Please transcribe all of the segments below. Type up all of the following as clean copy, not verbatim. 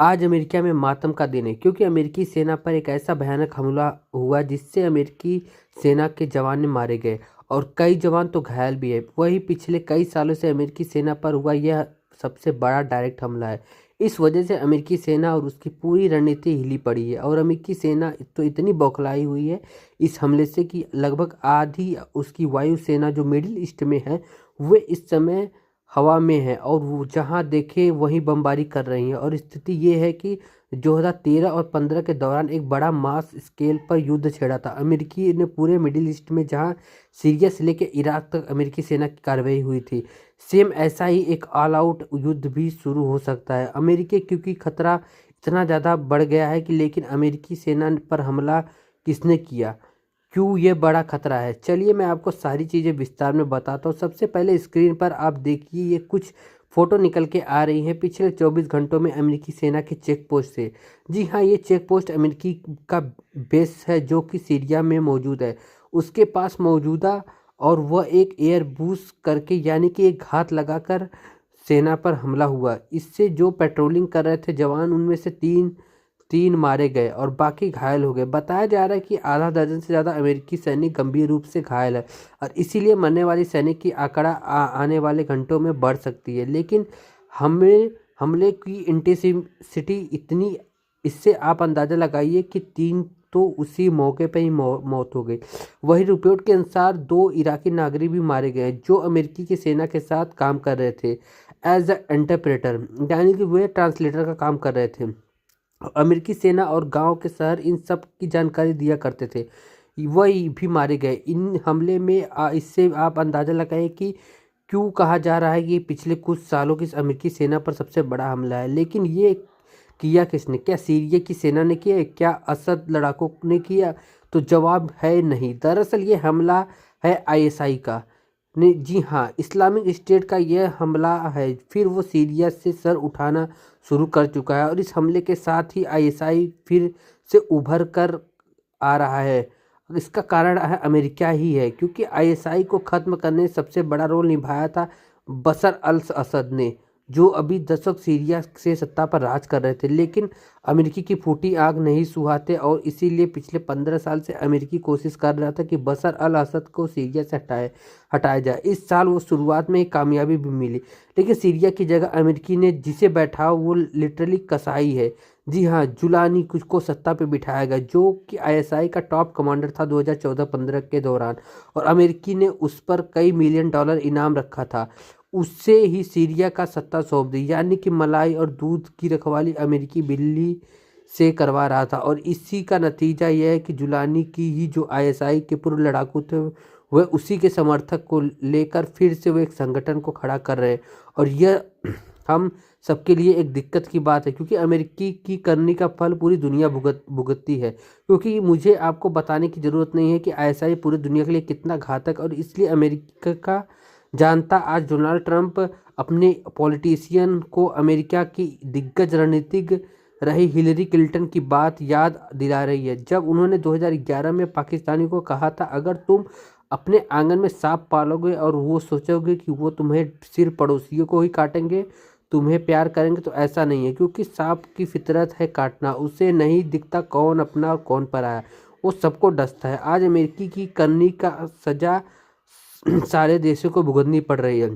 आज अमेरिका में मातम का दिन है क्योंकि अमेरिकी सेना पर एक ऐसा भयानक हमला हुआ जिससे अमेरिकी सेना के जवान मारे गए और कई जवान तो घायल भी है। वही पिछले कई सालों से अमेरिकी सेना पर हुआ यह सबसे बड़ा डायरेक्ट हमला है। इस वजह से अमेरिकी सेना और उसकी पूरी रणनीति हिली पड़ी है और अमेरिकी सेना तो इतनी बौखलाई हुई है इस हमले से कि लगभग आधी उसकी वायु सेना जो मिडिल ईस्ट में है वे इस समय हवा में है और वो जहाँ देखे वहीं बमबारी कर रही हैं। और स्थिति ये है कि 2013 और 15 के दौरान एक बड़ा मास स्केल पर युद्ध छेड़ा था अमेरिकी ने पूरे मिडिल ईस्ट में, जहाँ सीरिया से लेकर इराक तक अमेरिकी सेना की कार्रवाई हुई थी। सेम ऐसा ही एक ऑल आउट युद्ध भी शुरू हो सकता है अमेरिकी, क्योंकि खतरा इतना ज़्यादा बढ़ गया है कि लेकिन अमेरिकी सेना पर हमला किसने किया, क्यों ये बड़ा खतरा है, चलिए मैं आपको सारी चीज़ें विस्तार में बताता हूँ। सबसे पहले स्क्रीन पर आप देखिए ये कुछ फोटो निकल के आ रही हैं पिछले 24 घंटों में अमेरिकी सेना के चेक पोस्ट से। जी हाँ, ये चेक पोस्ट अमेरिकी का बेस है जो कि सीरिया में मौजूद है। उसके पास मौजूदा और वह एक एयर बूस्ट करके यानी कि एक घात लगाकर सेना पर हमला हुआ। इससे जो पेट्रोलिंग कर रहे थे जवान उनमें से तीन मारे गए और बाकी घायल हो गए। बताया जा रहा है कि आधा दर्जन से ज़्यादा अमेरिकी सैनिक गंभीर रूप से घायल है और इसीलिए मरने वाली सैनिक की आंकड़ा आने वाले घंटों में बढ़ सकती है। लेकिन हमले की इंटेंसिटी इतनी, इससे आप अंदाज़ा लगाइए कि 3 तो उसी मौके पर ही मौत हो गई। वही रिपोर्ट के अनुसार 2 इराकी नागरिक भी मारे गए जो अमेरिकी की सेना के साथ काम कर रहे थे एज अ इंटरप्रेटर, यानी कि वे ट्रांसलेटर का काम कर रहे थे। अमेरिकी सेना और गांव के शहर इन सब की जानकारी दिया करते थे, वही भी मारे गए इन हमले में। इससे आप अंदाज़ा लगाएं कि क्यों कहा जा रहा है कि पिछले कुछ सालों की अमेरिकी सेना पर सबसे बड़ा हमला है। लेकिन ये किया किसने? क्या सीरिया की सेना ने किया? क्या असद लड़ाकों ने किया? तो जवाब है नहीं। दरअसल ये हमला है आईएसआई का। नहीं, जी हाँ, इस्लामिक स्टेट का यह हमला है। फिर वो सीरिया से सर उठाना शुरू कर चुका है और इस हमले के साथ ही आईएसआई फिर से उभर कर आ रहा है। इसका कारण है अमेरिका ही है, क्योंकि आईएसआई को ख़त्म करने में सबसे बड़ा रोल निभाया था बशर अल असद ने, जो अभी दशक सीरिया से सत्ता पर राज कर रहे थे। लेकिन अमेरिकी की फूटी आग नहीं सुहाते और इसीलिए पिछले 15 साल से अमेरिकी कोशिश कर रहा था कि बशर अल असद को सीरिया से हटाया जाए। इस साल वो शुरुआत में एक कामयाबी भी मिली, लेकिन सीरिया की जगह अमेरिकी ने जिसे बैठा वो लिटरली कसाई है। जी हाँ, जुलानी कुछ को सत्ता पे बिठाया गया जो कि आईएसआई का टॉप कमांडर था 2014-15 के दौरान, और अमेरिकी ने उस पर कई मिलियन डॉलर इनाम रखा था। उससे ही सीरिया का सत्ता सौंप दी, यानी कि मलाई और दूध की रखवाली अमेरिकी बिल्ली से करवा रहा था। और इसी का नतीजा यह है कि जुलानी की ही जो आईएसआई के पूर्व लड़ाकू थे वह उसी के समर्थक को लेकर फिर से वो एक संगठन को खड़ा कर रहे हैं। और यह हम सबके लिए एक दिक्कत की बात है, क्योंकि अमेरिकी की करनी का फल पूरी दुनिया भुगतती है। क्योंकि मुझे आपको बताने की ज़रूरत नहीं है कि आईएसआई पूरी दुनिया के लिए कितना घातक, और इसलिए अमेरिका का जानता आज डोनाल्ड ट्रंप अपने पॉलिटिशियन को अमेरिका की दिग्गज रणनीतिज्ञ रही हिलरी क्लिंटन की बात याद दिला रही है, जब उन्होंने 2011 में पाकिस्तानी को कहा था, अगर तुम अपने आंगन में सांप पालोगे और वो सोचोगे कि वो तुम्हें सिर्फ पड़ोसियों को ही काटेंगे, तुम्हें प्यार करेंगे, तो ऐसा नहीं है, क्योंकि सांप की फितरत है काटना। उसे नहीं दिखता कौन अपना और कौन पराया, वो सबको डसता है। आज अमेरिकी की करनी का सजा सारे देशों को भुगतनी पड़ रही है।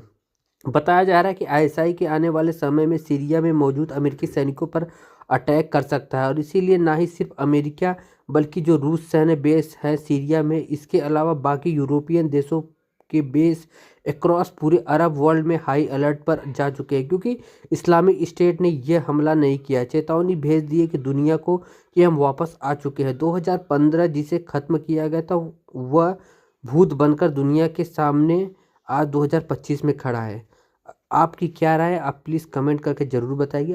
बताया जा रहा है कि आईएसआई के आने वाले समय में सीरिया में मौजूद अमेरिकी सैनिकों पर अटैक कर सकता है, और इसीलिए ना ही सिर्फ अमेरिका बल्कि जो रूस सैन्य बेस है सीरिया में, इसके अलावा बाकी यूरोपियन देशों के बेस अक्रॉस पूरे अरब वर्ल्ड में हाई अलर्ट पर जा चुके हैं, क्योंकि इस्लामिक स्टेट ने यह हमला नहीं किया। चेतावनी भेज दी है कि दुनिया को कि हम वापस आ चुके हैं। 2015 जिसे ख़त्म किया गया था वह भूत बनकर दुनिया के सामने आज 2025 में खड़ा है। आपकी क्या राय है? आप प्लीज़ कमेंट करके ज़रूर बताइए।